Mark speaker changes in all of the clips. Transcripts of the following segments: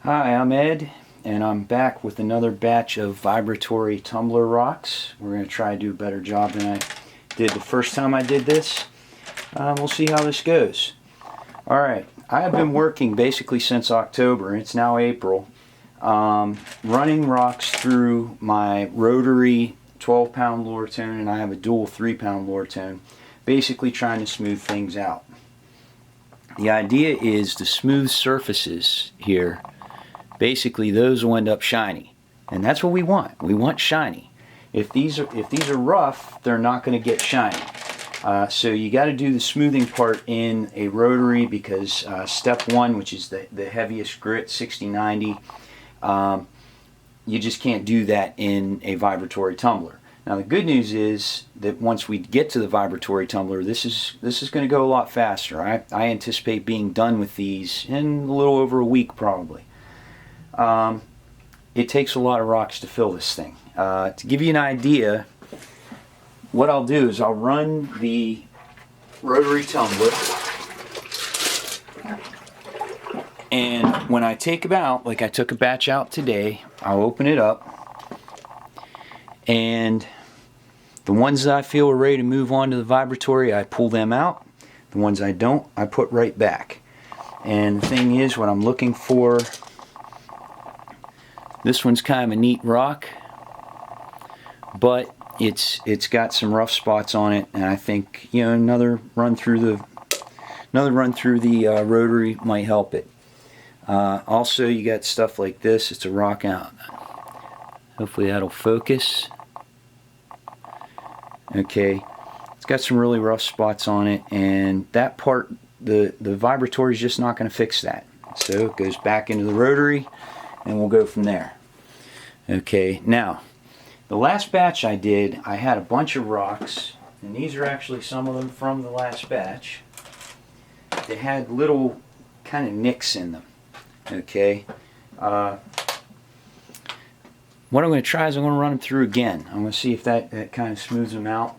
Speaker 1: Hi, I'm Ed, and I'm back with another batch of vibratory tumbler rocks. We're going to try to do a better job than I did the first time I did this. We'll see how this goes. Alright, I have been working basically since October, it's now April, running rocks through my rotary 12-pound lower tone, and I have a dual 3-pound lower tone, basically trying to smooth things out. The idea is the smooth surfaces here, basically those will end up shiny, and that's what we want. We want shiny. If these are rough, they're not going to get shiny. So you got to do the smoothing part in a rotary because step one, which is the heaviest grit, 60-90, you just can't do that in a vibratory tumbler. Now the good news is that once we get to the vibratory tumbler, this is going to go a lot faster. I anticipate being done with these in a little over a week probably. It takes a lot of rocks to fill this thing. To give you an idea, what I'll do is I'll run the rotary tumbler, and when I take them out, like I took a batch out today, I'll open it up, and the ones that I feel are ready to move on to the vibratory, I pull them out. The ones I don't, I put right back. And the thing is, what I'm looking for, this one's kind of a neat rock, but it's got some rough spots on it, and I think, you know, another run through the rotary might help it. Also, you got stuff like this. It's a rock out. Hopefully that'll focus. Okay, it's got some really rough spots on it, and that part, the vibratory is just not going to fix that. So it goes back into the rotary, and we'll go from there. Okay, now the last batch I did, I had a bunch of rocks, and these are actually some of them from the last batch. They had little kind of nicks in them. Okay, what I'm going to try is I'm going to run them through again. I'm going to see if that kind of smooths them out.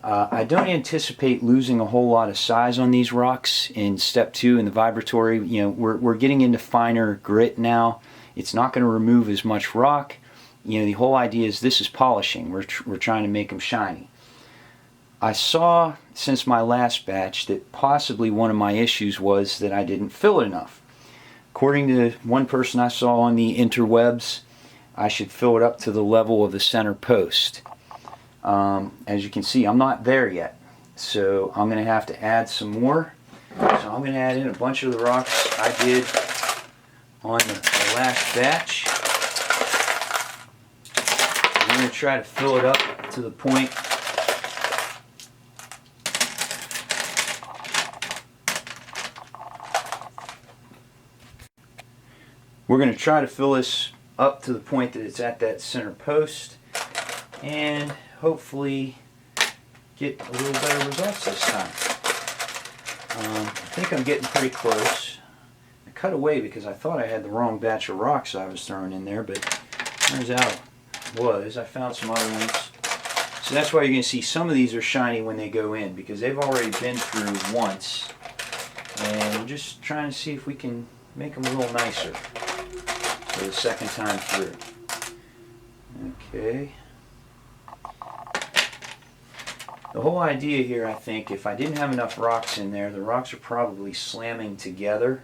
Speaker 1: I don't anticipate losing a whole lot of size on these rocks in step 2 in the vibratory. You know, we're getting into finer grit now. It's not going to remove as much rock. You know, the whole idea is this is polishing. We're trying to make them shiny. I saw since my last batch that possibly one of my issues was that I didn't fill it enough. According to one person I saw on the interwebs, I should fill it up to the level of the center post. As you can see, I'm not there yet, so I'm going to have to add some more. So I'm going to add in a bunch of the rocks I did on the last batch. I'm going to try to fill it up to the point we're going to try to fill this up to the point that it's at that center post, and hopefully get a little better results this time. I think I'm getting pretty close. I cut away because I thought I had the wrong batch of rocks I was throwing in there, but turns out it was. I found some other ones. So that's why you're going to see some of these are shiny when they go in, because they've already been through once, and we're just trying to see if we can make them a little nicer for the second time through. Okay. The whole idea here, I think, if I didn't have enough rocks in there, the rocks are probably slamming together,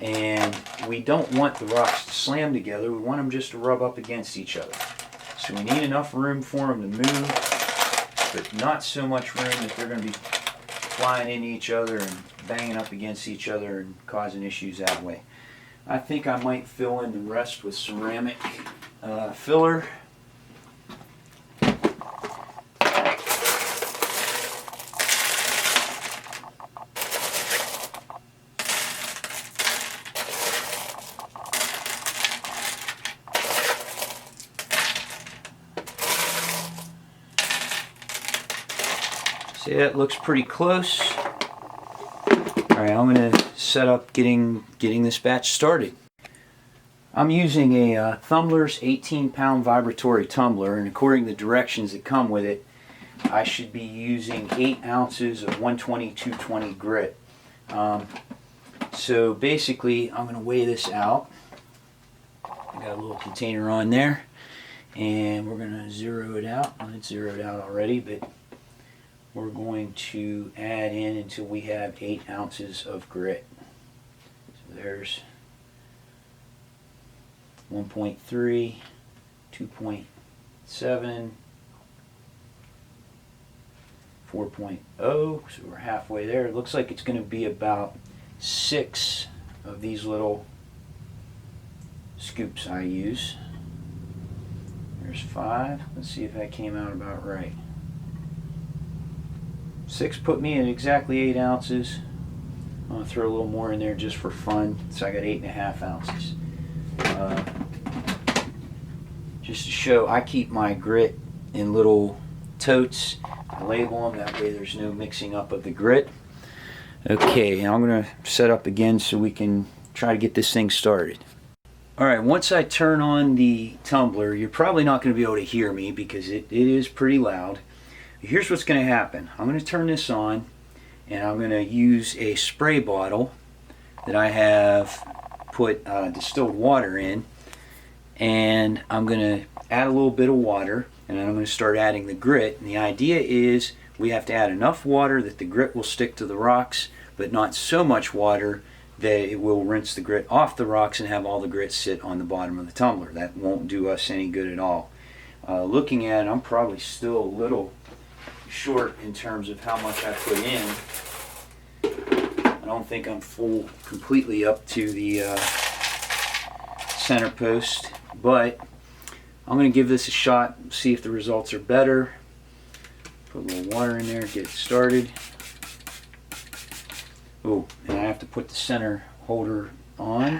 Speaker 1: and we don't want the rocks to slam together. We want them just to rub up against each other. So we need enough room for them to move, but not so much room that they're going to be flying into each other and banging up against each other and causing issues that way. I think I might fill in the rest with ceramic filler. See, that looks pretty close. Alright, I'm going to set up getting this batch started. I'm using a Tumbler's 18-pound vibratory tumbler, and according to the directions that come with it, I should be using 8 ounces of 120-220 grit. So basically, I'm going to weigh this out. I got a little container on there, and we're going to zero it out. Well, it's zeroed out already, but we're going to add in until we have 8 ounces of grit. So there's 1.3, 2.7, 4.0, so we're halfway there. It looks like it's going to be about 6 of these little scoops I use. There's 5. Let's see if that came out about right. 6 put me at exactly 8 ounces. I'm going to throw a little more in there just for fun, so I got 8.5 ounces. Just to show, I keep my grit in little totes. I label them, that way there's no mixing up of the grit. Okay, and I'm going to set up again so we can try to get this thing started. Alright, once I turn on the tumbler, you're probably not going to be able to hear me because it is pretty loud. Here's what's going to happen. I'm going to turn this on, and I'm going to use a spray bottle that I have put distilled water in, and I'm going to add a little bit of water, and then I'm going to start adding the grit. And the idea is we have to add enough water that the grit will stick to the rocks, but not so much water that it will rinse the grit off the rocks and have all the grit sit on the bottom of the tumbler. That won't do us any good at all. Looking at it, I'm probably still a little short in terms of how much I put in. I don't think I'm full completely up to the center post, but I'm going to give this a shot, see if the results are better. Put a little water in there, get it started. Oh, and I have to put the center holder on.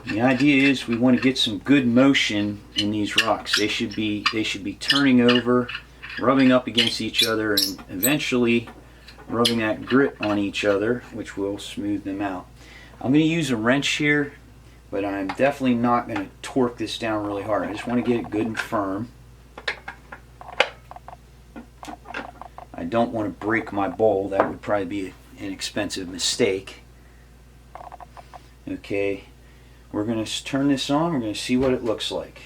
Speaker 1: The idea is we want to get some good motion in these rocks. They should be turning over, rubbing up against each other, and eventually rubbing that grit on each other, which will smooth them out. I'm going to use a wrench here, but I'm definitely not going to torque this down really hard. I just want to get it good and firm. I don't want to break my bowl. That would probably be an expensive mistake. Okay, we're going to turn this on. We're going to see what it looks like.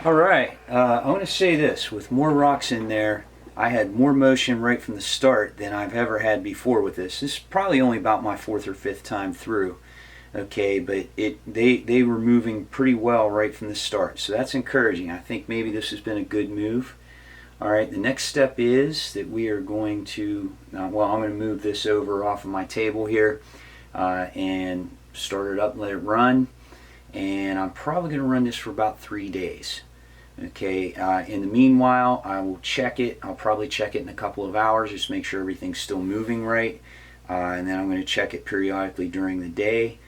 Speaker 1: Alright, I want to say this, with more rocks in there, I had more motion right from the start than I've ever had before with this. This is probably only about my 4th or 5th time through. Okay, but they were moving pretty well right from the start, so that's encouraging. I think maybe this has been a good move. All right, the next step is that we are going to, well, I'm going to move this over off of my table here and start it up and let it run. And I'm probably going to run this for about 3 days. Okay, in the meanwhile, I will check it. I'll probably check it in a couple of hours, just make sure everything's still moving right. And then I'm going to check it periodically during the day.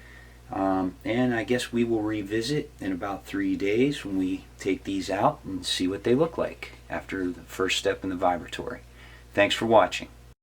Speaker 1: And I guess we will revisit in about 3 days when we take these out and see what they look like after the first step in the vibratory. Thanks for watching.